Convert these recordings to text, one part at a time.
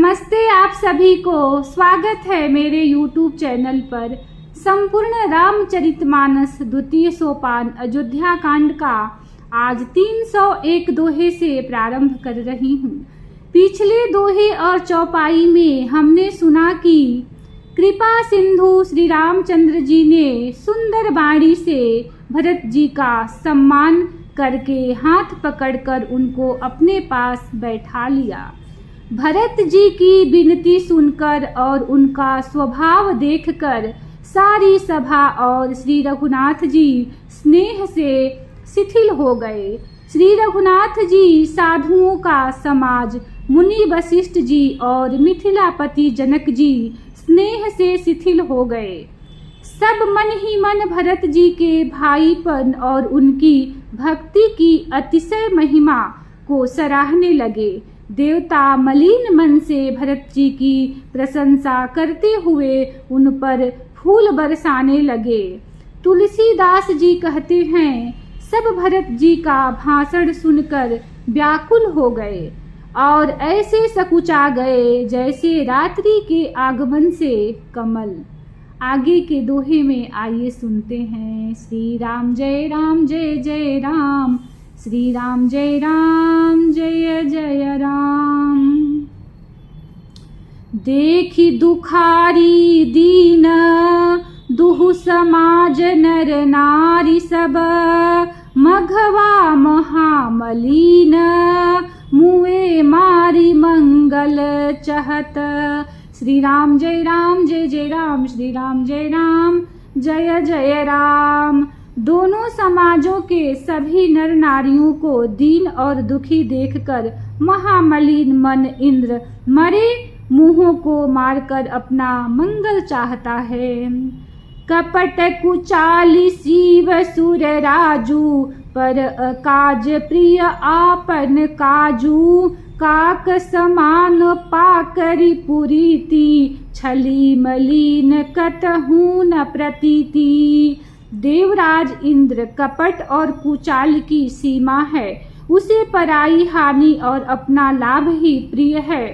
नमस्ते आप सभी को। स्वागत है मेरे YouTube चैनल पर। संपूर्ण रामचरितमानस द्वितीय सोपान अयोध्या कांड का आज 301 दोहे से प्रारंभ कर रही हूँ। पिछले दोहे और चौपाई में हमने सुना कि कृपा सिंधु श्री रामचंद्र जी ने सुंदर वाणी से भरत जी का सम्मान करके हाथ पकड़कर उनको अपने पास बैठा लिया। भरत जी की विनती सुनकर और उनका स्वभाव देखकर सारी सभा और श्री रघुनाथ जी स्नेह से शिथिल हो गए। श्री रघुनाथ जी साधुओं का समाज मुनि वशिष्ठ जी और मिथिलापति जनक जी स्नेह से शिथिल हो गए। सब मन ही मन भरत जी के भाईपन और उनकी भक्ति की अतिशय महिमा को सराहने लगे। देवता मलिन मन से भरत जी की प्रशंसा करते हुए उन पर फूल बरसाने लगे। तुलसीदास जी कहते हैं, सब भरत जी का भाषण सुनकर व्याकुल हो गए और ऐसे सकुचा गए जैसे रात्रि के आगमन से कमल। आगे के दोहे में आइए सुनते हैं। श्री राम जय जय राम, श्री राम जय जय राम। देखी दुखारी दीन दुहु समाज नर नारी सब, मघवा महामलीन मुए मारी मंगल चहत। श्री राम जय जय राम, श्री राम जय जय राम। दोनों समाजों के सभी नर नारियों को दीन और दुखी देखकर महामलिन मन इंद्र मरे मुंहों को मारकर अपना मंगल चाहता है। कपट कुचाली शिव सुर राजू, पर काज प्रिय आपन काजू। काक समान पाकरी पुरीति, छली मलिन कतहु न प्रतीति। देवराज इंद्र कपट और कुचाल की सीमा है। उसे पराई हानि और अपना लाभ ही प्रिय है।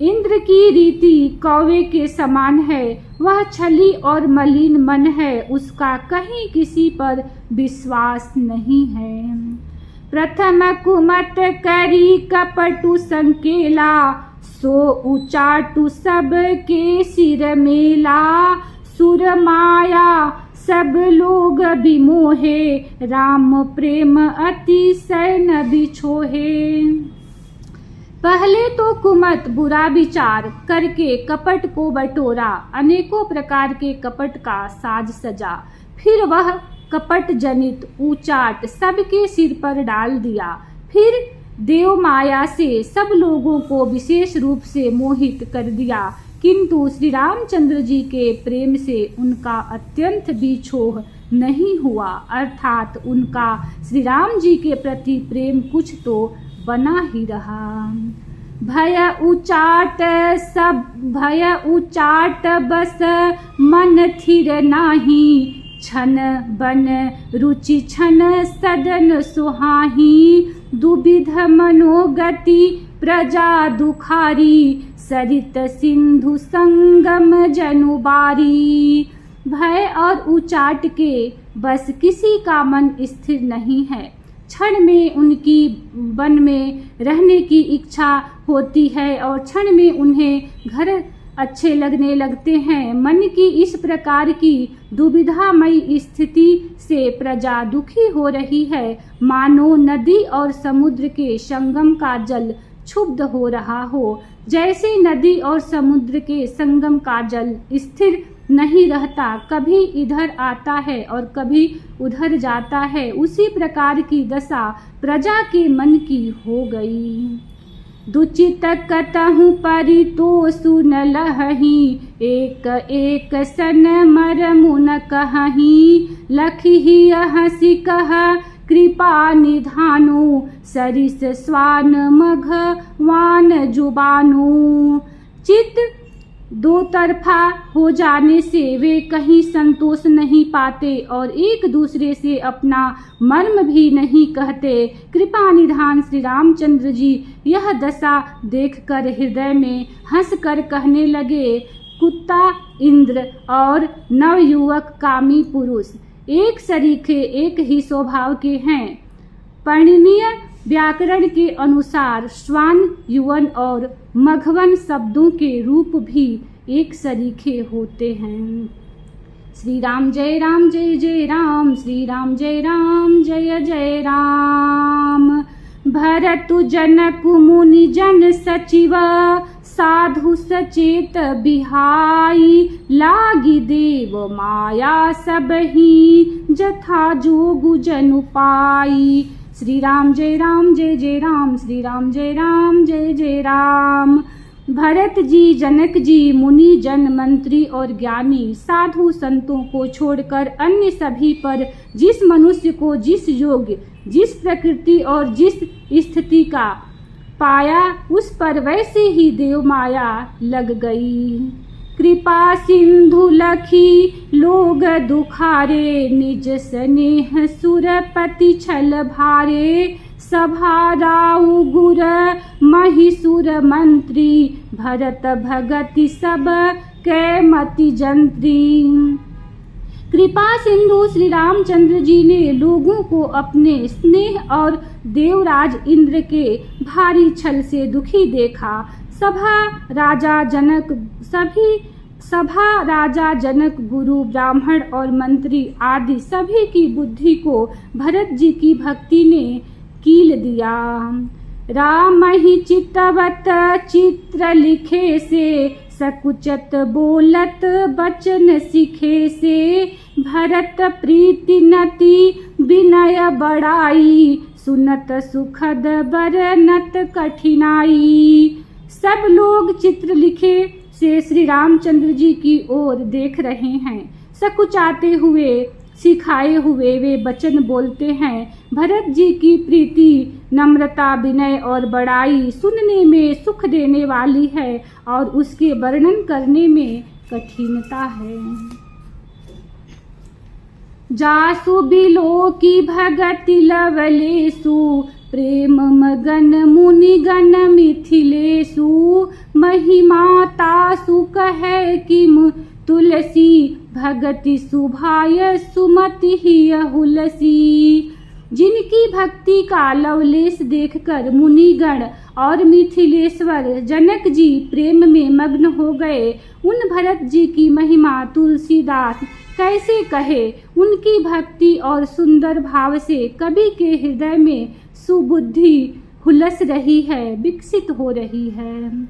इंद्र की रीति कौवे के समान है। वह छली और मलिन मन है। उसका कहीं किसी पर विश्वास नहीं है। प्रथम कुमत करी कपटु संकेला, सो उचाटु सब के सिर मेला। सुर माया सब लोग विमोहे, राम प्रेम अतिशय न बिछोहे। पहले तो कुमत बुरा विचार करके कपट को बटोरा, अनेकों प्रकार के कपट का साज सजा। फिर वह कपट जनित उचाट सबके सिर पर डाल दिया। फिर देव माया से सब लोगों को विशेष रूप से मोहित कर दिया, किंतु श्री रामचंद्र जी के प्रेम से उनका अत्यंत भी छोह नहीं हुआ। अर्थात उनका श्री राम जी के प्रति प्रेम कुछ तो बना ही रहा। भय उचाट बस मन थिर नाही, छन बन रुचि छन सदन सुहाही। दुविध मनोगति प्रजा दुखारी, सरित सिंधु संगम जनुबारी। भय और उचाट के बस किसी का मन स्थिर नहीं है। क्षण में उनकी वन में रहने की इच्छा होती है और क्षण में उन्हें घर अच्छे लगने लगते हैं। मन की इस प्रकार की दुविधामयी स्थिति से प्रजा दुखी हो रही है, मानो नदी और समुद्र के संगम का जल क्षुब्ध हो रहा हो। जैसे नदी और समुद्र के संगम का जल स्थिर नहीं रहता, कभी इधर आता है और कभी उधर जाता है, उसी प्रकार की दशा प्रजा के मन की हो गई। दुचित कतहु परितोषु न लहही, एक एक सन मर मुन कहही। लखही हंसी कह कृपा निधानु, सरिस स्वान मघवान जुबानु। चित दो तरफा हो जाने से वे कहीं संतोष नहीं पाते और एक दूसरे से अपना मर्म भी नहीं कहते। कृपा निधान श्री रामचंद्र जी यह दशा देखकर हृदय में हंसकर कहने लगे, कुत्ता इंद्र और नवयुवक कामी पुरुष एक सरीखे एक ही स्वभाव के हैं। परिणीय व्याकरण के अनुसार श्वान, युवन और मघवन शब्दों के रूप भी एक सरीखे होते हैं। श्री राम जय जय राम, श्री राम जय जय राम। भरतु जनक मुनि जन सचिव, साधु सचेत बिहाई, लागी देव माया सबही, जथा जोगु जनु पाई। श्री राम जय जय राम, श्री राम जय जय राम। भरत जी, जनक जी, मुनि जन, मंत्री और ज्ञानी साधु संतों को छोड़कर अन्य सभी पर जिस मनुष्य को जिस योग्य, जिस प्रकृति और जिस स्थिति का पाया उस पर वैसे ही देव माया लग गई। कृपा सिंधु लखी लोग दुखारे, निज स्नेह सुरपति छल भारे। सभा राउ गुर महिसुर मंत्री, भरत भगति सब कै मति जंत्री। कृपा सिंधु श्री रामचंद्र जी ने लोगों को अपने स्नेह और देवराज इंद्र के भारी छल से दुखी देखा। सभा राजा जनक, गुरु, ब्राह्मण और मंत्री आदि सभी की बुद्धि को भरत जी की भक्ति ने कील दिया। राम ही चितवत चित्र लिखे से, सकुचत बोलत बचन सिखे से। भरत प्रीति नति विनय बड़ाई, सुनत सुखद बरनत कठिनाई। सब लोग चित्र लिखे से श्री रामचंद्र जी की ओर देख रहे हैं। सकुचाते हुए, सिखाए हुए वे वचन बोलते हैं। भरत जी की प्रीति, नम्रता, विनय और बड़ाई सुनने में सुख देने वाली है और उसके वर्णन करने में कठिनता है। जासु बिलो की भगति लवलेसु, प्रेम मगन मुनिगण मिथिलेसु। महिमा तासु कहे किम तुलसी, भगति सुभाय सुमति ही हुलसी। जिनकी भक्ति का लवलेश देखकर मुनिगण और मिथिलेश्वर जनक जी प्रेम में मग्न हो गए, उन भरत जी की महिमा तुलसीदास कैसे कहे। उनकी भक्ति और सुंदर भाव से कवि के हृदय में सुबुद्धि हुलस रही है, विकसित हो रही है।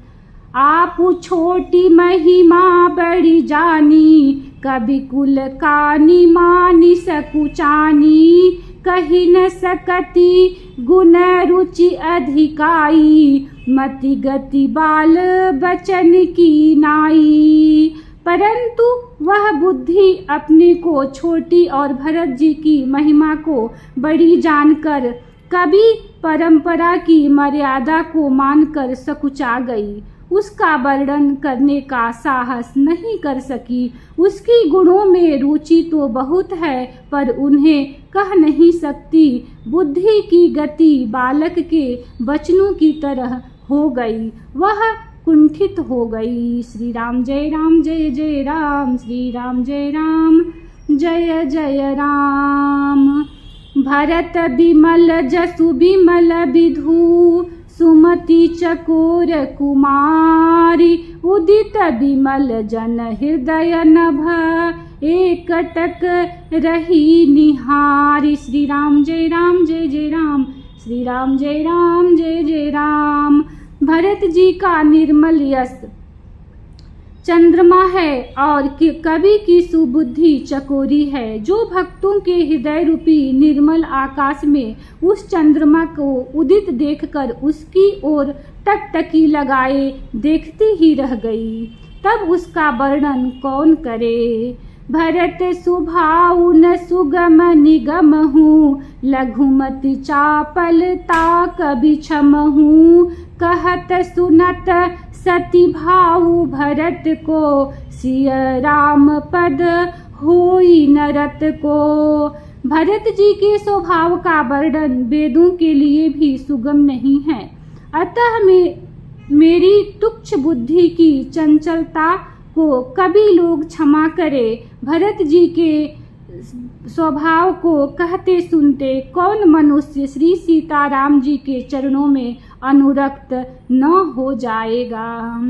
आप छोटी महिमा बड़ी जानी, कवि कुल कानी मानी सकुचानी। कही न सकती गुण रुचि अधिकाई, मति गति बाल बचन की नाई। परंतु वह बुद्धि अपने को छोटी और भरत जी की महिमा को बड़ी जानकर कभी परंपरा की मर्यादा को मानकर सकुचा गई। उसका वर्णन करने का साहस नहीं कर सकी। उसकी गुणों में रुचि तो बहुत है पर उन्हें कह नहीं सकती। बुद्धि की गति बालक के वचनों की तरह हो गई, वह कुंठित हो गई। श्री राम जय जय राम, श्री राम जय जय राम। भरत बिमल जसु बिमल विधु, सुमति चकोर कुमारी। उदित बिमल जन हृदय नभ, एकटक रही निहारी। श्री राम जय जय राम, श्री राम जय जय राम। भरत जी का निर्मल यश चंद्रमा है और कवि की सुबुद्धि चकोरी है, जो भक्तों के हृदय रूपी निर्मल आकाश में उस चंद्रमा को उदित देखकर उसकी ओर टकटकी लगाए देखती ही रह गई। तब उसका वर्णन कौन करे। भरत सुभाउ न सुगम निगम हूँ, लघुमति चापल ताक बिछम हूँ। कहत सुनत सती भाऊ भरत को, सिय राम पद होई नरत को। भरत जी के स्वभाव का वर्णन वेदों के लिए भी सुगम नहीं है, अतः मेरी तुच्छ बुद्धि की चंचलता को कभी लोग क्षमा करे। भरत जी के स्वभाव को कहते सुनते कौन मनुष्य श्री सीताराम जी के चरणों में अनुरक्त न हो जाएगा।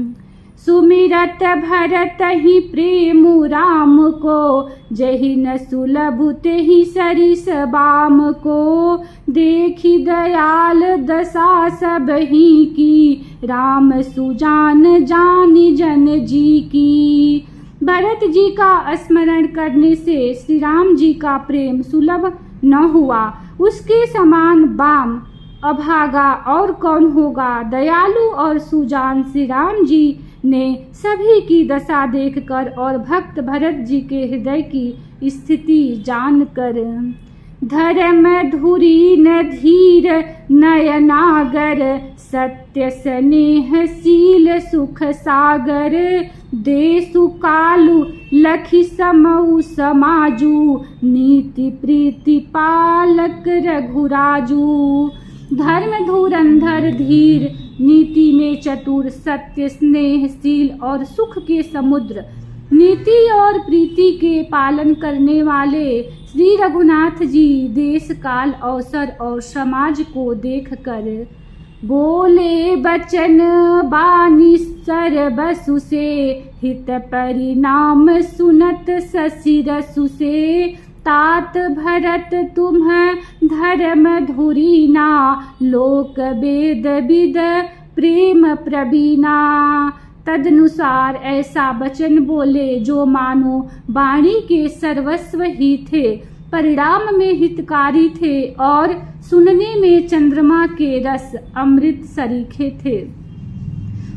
सुमिरत भरत ही प्रेम राम को, जहि न सुलभ तेहि सरिस बाम को। देखी दयाल दशा सब ही की, राम सुजान जानि जन जी की। भरत जी का स्मरण करने से श्री राम जी का प्रेम सुलभ न हुआ, उसके समान बाम अभागा और कौन होगा। दयालु और सुजान श्री राम जी ने सभी की दशा देखकर और भक्त भरत जी के हृदय की स्थिति जानकर, धर्म धुरी न धीर नयनागर, सत्य स्नेहशील सुख सागर। देसु कालु लखि समऊ समाजू, नीति प्रीति पालक रघुराजू। धर्म धुरंधर धीर, नीति में चतुर, सत्य स्नेहशील और सुख के समुद्र, नीति और प्रीति के पालन करने वाले श्री रघुनाथ जी देश काल अवसर और समाज को देखकर बोले बचन बानी सरबसु से, हित परिणाम सुनत ससिरसु से। तात भरत तुम धर्म धुरीना, लोक वेद विद प्रेम प्रवीणा। तदनुसार ऐसा वचन बोले जो मानो वाणी के सर्वस्व ही थे, परिणाम में हितकारी थे और सुनने में चंद्रमा के रस अमृत सरीखे थे।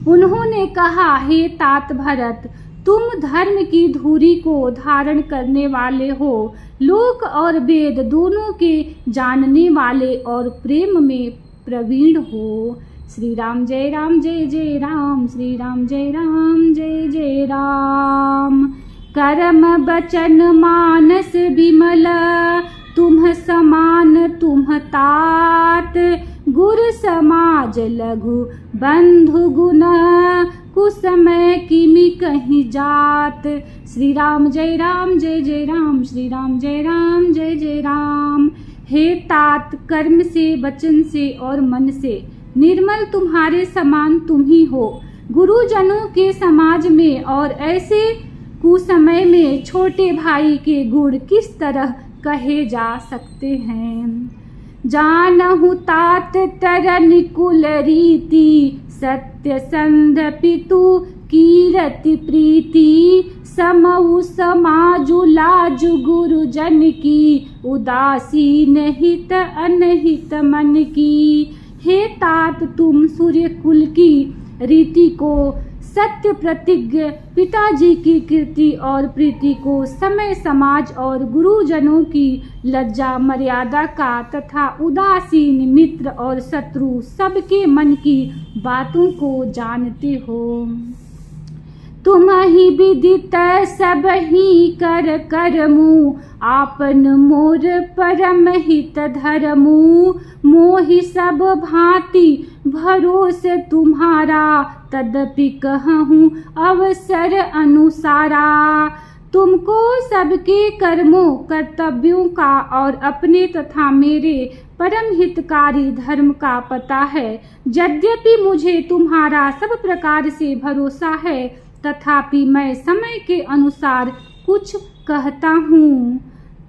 उन्होंने कहा, हे तात भरत, तुम धर्म की धुरी को धारण करने वाले हो, लोक और वेद दोनों के जानने वाले और प्रेम में प्रवीण हो। श्री राम जय राम जय जय राम, श्री राम जय राम जय जय राम। कर्म वचन मानस विमल, तुम समान तुम तात। गुर समाज लघु बंधु गुण, कुसमय किमि कहीं जात। श्री राम जय राम जय जय राम, श्री राम जय राम जय जय राम। हे तात, कर्म से, वचन से और मन से निर्मल तुम्हारे समान तुम ही हो। गुरुजनों के समाज में और ऐसे कुसमय में छोटे भाई के गुण किस तरह कहे जा सकते हैं। जानहु तात तरन कुल रीति, सत्य संध पितु कीरति प्रीति। समऊ समाजु लाजु गुरुजन की, उदासीन हित अनहित मन की। हे तात, तुम सूर्य कुल की रीति को, सत्य प्रतिज्ञ पिताजी की कीर्ति और प्रीति को, समय समाज और गुरुजनों की लज्जा मर्यादा का तथा उदासीन मित्र और शत्रु सबके मन की बातों को जानते हो। तुम ही विदित सब ही कर करमु, आपन मोर परम हित धरमु। मोहि सब भांति भरोसे तुम्हारा, तदपि कहूँ अवसर अनुसारा। तुमको सबके कर्मों कर्तव्यों का और अपने तथा मेरे परम हितकारी धर्म का पता है। यद्यपि मुझे तुम्हारा सब प्रकार से भरोसा है, तथापि मैं समय के अनुसार कुछ कहता हूँ।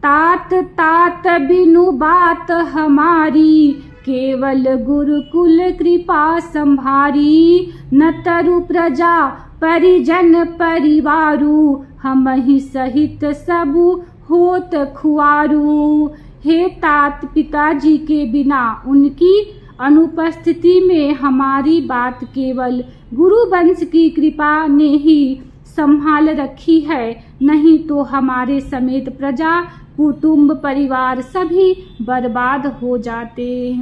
तात तात बिनु बात हमारी, केवल गुरुकुल कृपा संभारी। न तरु प्रजा परिजन परिवारु, हम ही सहित सबु होत खुआरू। हे तात, पिताजी के बिना उनकी अनुपस्थिति में हमारी बात केवल गुरु वंश की कृपा ने ही संभाल रखी है, नहीं तो हमारे समेत प्रजा कुटुंब परिवार सभी बर्बाद हो जाते।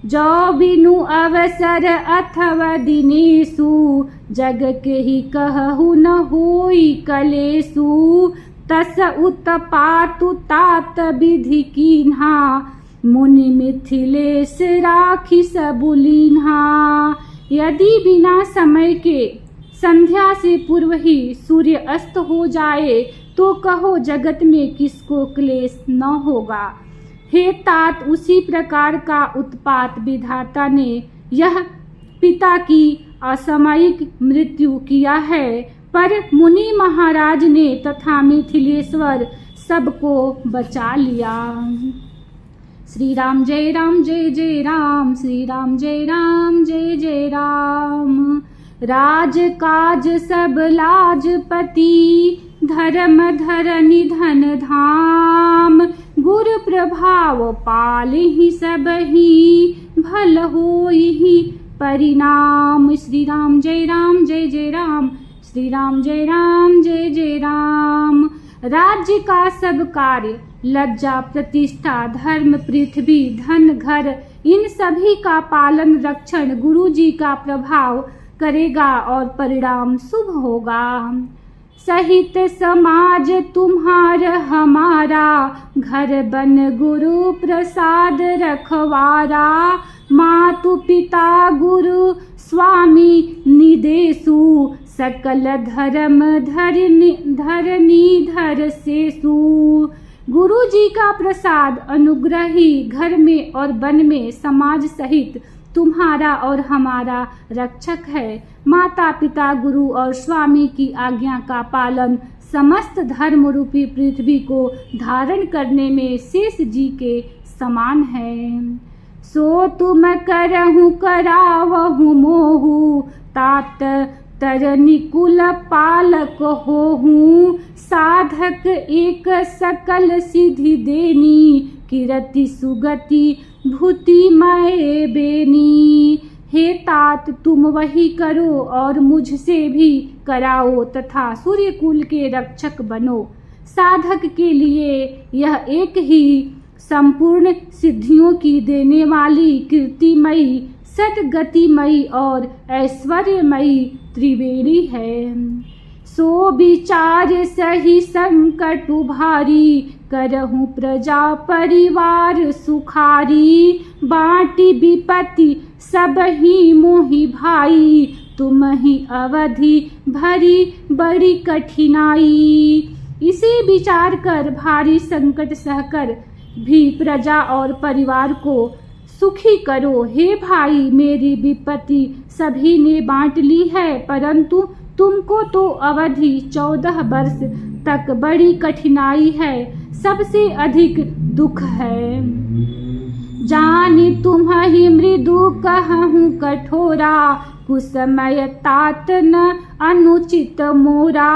जो बिनु अवसर अथवा दिनेषु, जग के ही कहु न होई कलेसु, तस उत्पातु तात विधि कीन्हा, मुनि मिथिलेश राखी सबुलीन्हा। यदि बिना समय के संध्या से पूर्व ही सूर्य अस्त हो जाए तो कहो जगत में किसको क्लेश न होगा। हे तात, उसी प्रकार का उत्पात विधाता ने यह पिता की असामयिक मृत्यु किया है, पर मुनि महाराज ने तथा मिथिलेश्वर सबको बचा लिया। श्री राम जय राम जय जय राम, श्री राम जय राम जय जय राम। राज काज सब लाजपति, धर्म धरनि धन धाम, गुरु प्रभाव पालहि सबहि, भल होई परिणाम। श्री राम जय राम जय जय राम, श्री राम जय राम जय जय राम। राज्य का सब कार्य, लज्जा प्रतिष्ठा धर्म पृथ्वी धन घर, इन सभी का पालन रक्षण गुरु जी का प्रभाव करेगा और परिणाम शुभ होगा। सहित समाज तुम्हार हमारा, घर बन गुरु प्रसाद रखवारा, मातु पिता गुरु स्वामी निदेशु, सकल धर्म धरनी धर सेसु। गुरु जी का प्रसाद अनुग्रह ही घर में और वन में समाज सहित तुम्हारा और हमारा रक्षक है। माता पिता गुरु और स्वामी की आज्ञा का पालन समस्त धर्म रूपी पृथ्वी को धारण करने में शेष जी के समान है। सो तुम करहु करावहु मोहु, तात तरनि कुल पालक होहु, साधक एक सकल सिद्धि देनी, कीरति सुगति भूति मय बेनी। हे तात, तुम वही करो और मुझसे भी कराओ तथा सूर्यकुल के रक्षक बनो। साधक के लिए यह एक ही संपूर्ण सिद्धियों की देने वाली कीर्तिमयी, सदगतिमयी और ऐश्वर्यमयी त्रिवेणी है। सो विचार सही संकट भारी, करहु प्रजा परिवार सुखारी, बाटी विपत्ति सब ही मोहि भाई, तुम ही अवधि भरी बड़ी कठिनाई। इसे विचार कर भारी संकट सहकर भी प्रजा और परिवार को सुखी करो। हे भाई, मेरी विपत्ति सभी ने बांट ली है, परंतु तुमको तो अवधि 14 वर्ष तक बड़ी कठिनाई है, सबसे अधिक दुख है। जानि तुम ही मृदु कहूँ कठोरा, कुसमय तात न अनुचित मोरा,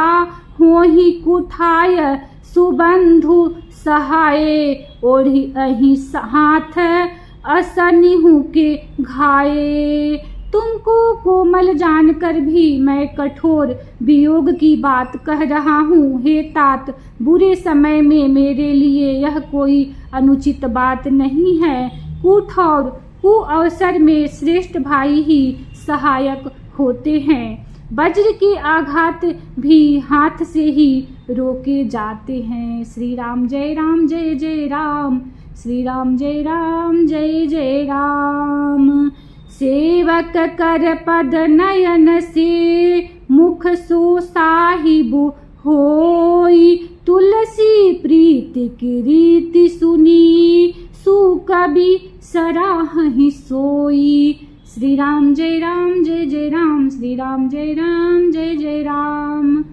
होहि कुठाय सुबंधु सहाय, ओढ़ी अहि हाथ असनिहु के घाये। तुमको कोमल जानकर भी मैं कठोर वियोग की बात कह रहा हूँ। हे तात, बुरे समय में मेरे लिए यह कोई अनुचित बात नहीं है। कूठ और कुअवसर में श्रेष्ठ भाई ही सहायक होते हैं। वज्र के आघात भी हाथ से ही रोके जाते हैं। श्री राम जय राम जय जय राम, श्री राम जय राम जय जय राम। सेवक कर पद नयन से, मुख सो साहिबु होई, तुलसी प्रीति की रीति सुनी, सु कवि सराहि सोई। श्री राम जय राम जय जय राम, श्री राम जय राम जय जय राम।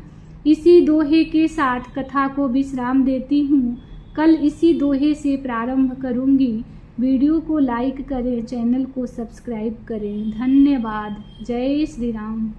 इसी दोहे के साथ कथा को विश्राम देती हूँ। कल इसी दोहे से प्रारंभ करूँगी। वीडियो को लाइक करें, चैनल को सब्सक्राइब करें। धन्यवाद। जय श्री राम।